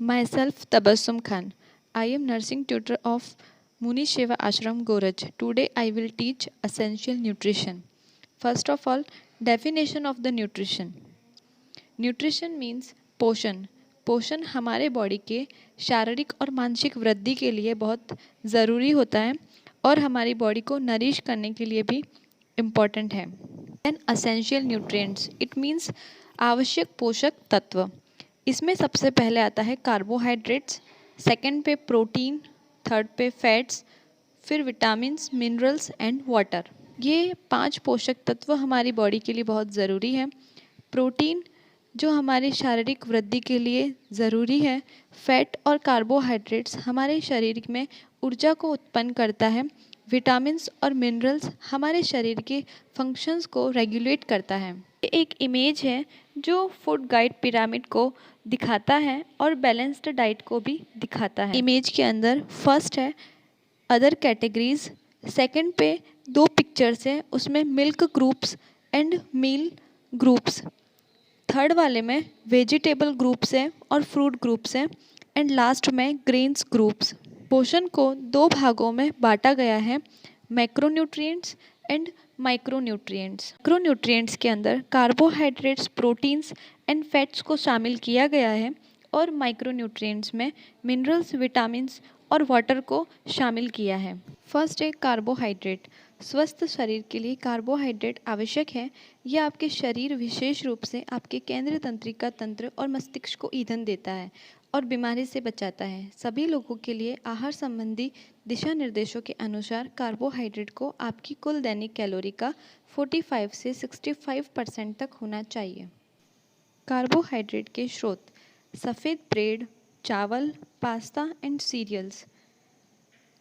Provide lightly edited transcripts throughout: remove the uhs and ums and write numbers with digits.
Myself Tabassum Khan. I am nursing tutor of Muni Sheva Ashram Goraj. Today I will teach essential nutrition. First of all, definition of the nutrition. Nutrition means पोषण। पोषण हमारे body के शारीरिक और मानसिक वृद्धि के लिए बहुत ज़रूरी होता है और हमारी बॉडी को नरिश करने के लिए भी इम्पॉर्टेंट है। And essential nutrients it means आवश्यक पोषक तत्व। इसमें सबसे पहले आता है कार्बोहाइड्रेट्स, सेकंड पे प्रोटीन, थर्ड पे फैट्स, फिर विटामिन्स, मिनरल्स एंड वाटर। ये 5 पोषक तत्व हमारी बॉडी के लिए बहुत ज़रूरी है। प्रोटीन जो हमारी शारीरिक वृद्धि के लिए ज़रूरी है। फैट और कार्बोहाइड्रेट्स हमारे शरीर में ऊर्जा को उत्पन्न करता है। विटामिन्स और मिनरल्स हमारे शरीर के फंक्शंस को रेगुलेट करता है। ये एक इमेज है जो फूड गाइड पिरामिड को दिखाता है और बैलेंस्ड डाइट को भी दिखाता है। इमेज के अंदर फर्स्ट है अदर कैटेगरीज, सेकंड पे 2 पिक्चर्स हैं, उसमें milk groups and meal groups, third वाले में वेजिटेबल ग्रुप्स हैं और फ्रूट ग्रुप्स हैं एंड लास्ट में ग्रेन्स ग्रुप्स। पोषण को 2 भागों में बांटा गया है, मैक्रोन्यूट्रिएंट्स एंड माइक्रोन्यूट्रिएंट्स। मैक्रोन्यूट्रिएंट्स के अंदर कार्बोहाइड्रेट्स, प्रोटीन्स एंड फैट्स को शामिल किया गया है और माइक्रोन्यूट्रिएंट्स में मिनरल्स, विटामिन्स और वाटर को शामिल किया है। फर्स्ट है कार्बोहाइड्रेट। स्वस्थ शरीर के लिए कार्बोहाइड्रेट आवश्यक है। यह आपके शरीर, विशेष रूप से आपके केंद्रीय तंत्रिका तंत्र और मस्तिष्क को ईंधन देता है और बीमारी से बचाता है। सभी लोगों के लिए आहार संबंधी दिशा निर्देशों के अनुसार कार्बोहाइड्रेट को आपकी कुल दैनिक कैलोरी का 45 से 65% तक होना चाहिए। कार्बोहाइड्रेट के स्रोत सफ़ेद ब्रेड, चावल, पास्ता एंड सीरियल्स।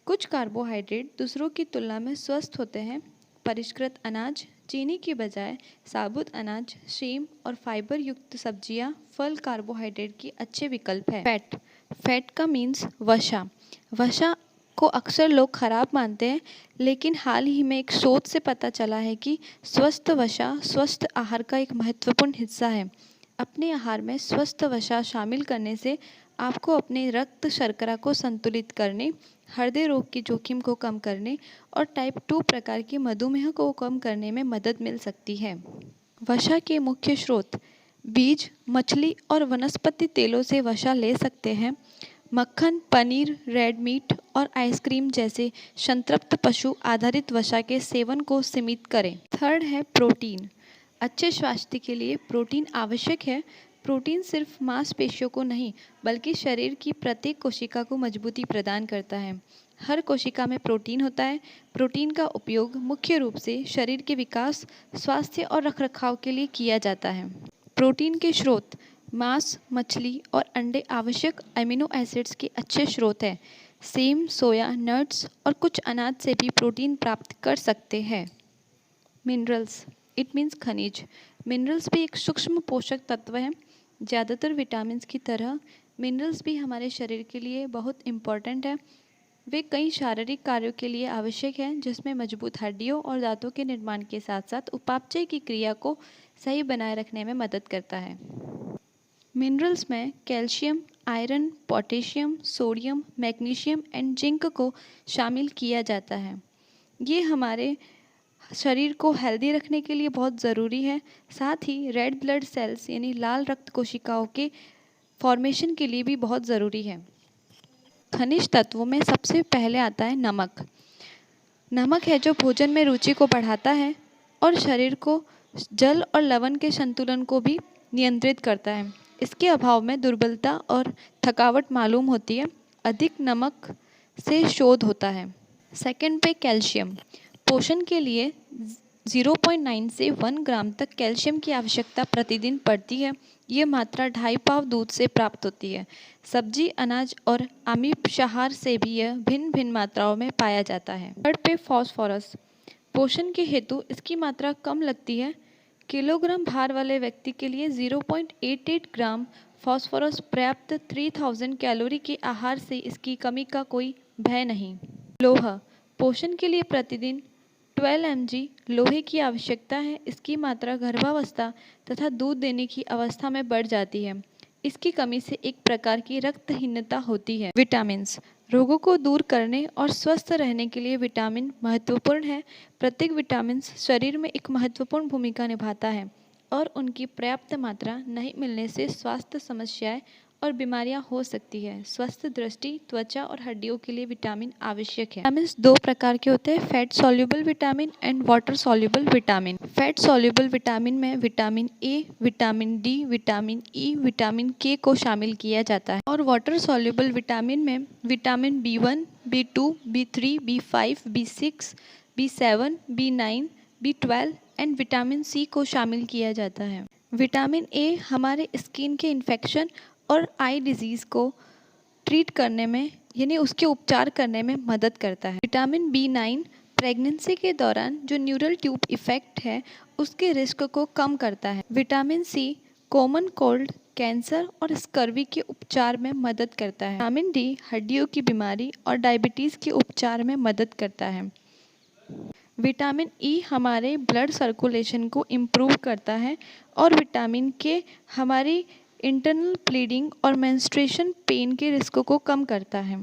कुछ कार्बोहाइड्रेट दूसरों की तुलना में स्वस्थ होते हैं। परिष्कृत अनाज, चीनी की बजाय साबुत अनाज, सेम और फाइबर युक्त सब्जियां, फल कार्बोहाइड्रेट की अच्छे विकल्प है। फैट का मीन्स वसा। वसा को अक्सर लोग खराब मानते हैं, लेकिन हाल ही में एक शोध से पता चला है कि स्वस्थ वसा स्वस्थ आहार का एक महत्वपूर्ण हिस्सा है। अपने आहार में स्वस्थ वसा शामिल करने से आपको अपने रक्त शर्करा को संतुलित करने, हृदय रोग की जोखिम को कम करने और टाइप 2 प्रकार के मधुमेह को कम करने में मदद मिल सकती है। वसा के मुख्य स्रोत बीज, मछली और वनस्पति तेलों से वसा ले सकते हैं। मक्खन, पनीर, रेड मीट और आइसक्रीम जैसे संतृप्त पशु आधारित वसा के सेवन को सीमित करें। थर्ड है प्रोटीन। अच्छे स्वास्थ्य के लिए प्रोटीन आवश्यक है। प्रोटीन सिर्फ मांसपेशियों को नहीं, बल्कि शरीर की प्रत्येक कोशिका को मजबूती प्रदान करता है। हर कोशिका में प्रोटीन होता है। प्रोटीन का उपयोग मुख्य रूप से शरीर के विकास, स्वास्थ्य और रखरखाव के लिए किया जाता है। प्रोटीन के स्रोत मांस, मछली और अंडे आवश्यक अमीनो एसिड्स के अच्छे स्रोत हैं। सेम, सोया, नट्स और कुछ अनाज से भी प्रोटीन प्राप्त कर सकते हैं। मिनरल्स इट मीन्स खनिज। मिनरल्स भी एक सूक्ष्म पोषक तत्व है। ज़्यादातर विटामिन्स की तरह मिनरल्स भी हमारे शरीर के लिए बहुत इम्पॉर्टेंट है। वे कई शारीरिक कार्यों के लिए आवश्यक हैं, जिसमें मजबूत हड्डियों और दांतों के निर्माण के साथ साथ उपापचय की क्रिया को सही बनाए रखने में मदद करता है। मिनरल्स में calcium, iron, potassium, sodium, magnesium and zinc को शामिल किया जाता है। ये हमारे शरीर को हेल्दी रखने के लिए बहुत ज़रूरी है। साथ ही रेड ब्लड सेल्स यानी लाल रक्त कोशिकाओं के फॉर्मेशन के लिए भी बहुत ज़रूरी है। खनिज तत्वों में सबसे पहले आता है नमक। नमक है जो भोजन में रुचि को बढ़ाता है और शरीर को जल और लवण के संतुलन को भी नियंत्रित करता है। इसके अभाव में दुर्बलता और थकावट मालूम होती है। अधिक नमक से शोध होता है। सेकंड पे कैल्शियम। पोषण के लिए 0.9 से 1 ग्राम तक कैल्शियम की आवश्यकता प्रतिदिन पड़ती है। ये मात्रा 2.5 पाव दूध से प्राप्त होती है। सब्जी, अनाज और आमिषाहार से भी यह भिन्न भिन्न मात्राओं में पाया जाता है। थर्ड पे फॉस्फोरस। पोषण के हेतु इसकी मात्रा कम लगती है। किलोग्राम भार वाले व्यक्ति के लिए 0.88 ग्राम फॉस्फोरस पर्याप्त। 3000 कैलोरी के आहार से इसकी कमी का कोई भय नहीं। लोहा। पोषण के लिए प्रतिदिन 12 mg लोहे की आवश्यकता है। इसकी मात्रा गर्भावस्था तथा दूध देने की अवस्था में बढ़ जाती है। इसकी कमी से एक प्रकार की रक्तहीनता होती है। विटामिन्स रोगों को दूर करने और स्वस्थ रहने के लिए विटामिन महत्वपूर्ण है। प्रत्येक विटामिन्स शरीर में एक महत्वपूर्ण भूमिका निभाता है और उनकी पर्याप्त मात्रा नहीं मिलने से स्वास्थ्य समस्याएं और बीमारियां हो सकती है। स्वस्थ दृष्टि, त्वचा और हड्डियों के लिए विटामिन आवश्यक है। विटामिन दो प्रकार के होते हैं, fat soluble vitamin and water soluble vitamin. Fat soluble vitamin में vitamin A, vitamin D, vitamin E, vitamin K को शामिल किया जाता है और वाटर सॉल्युबल विटामिन में vitamin B1, B2, B3, B5, B6, B7, B9, B12 and vitamin C को शामिल किया जाता है। विटामिन ए हमारे स्किन के इन्फेक्शन और आई डिजीज़ को ट्रीट करने में यानी उसके उपचार करने में मदद करता है। विटामिन B9 प्रेगनेंसी के दौरान जो न्यूरल ट्यूब इफेक्ट है उसके रिस्क को कम करता है। Vitamin C common cold, cancer और स्कर्वी के उपचार में मदद करता है। विटामिन डी हड्डियों की बीमारी और डायबिटीज़ के उपचार में मदद करता है। विटामिन ई हमारे ब्लड सर्कुलेशन को इम्प्रूव करता है और विटामिन के हमारी इंटरनल ब्लीडिंग और मेंस्ट्रुएशन पेन के रिस्क को कम करता है।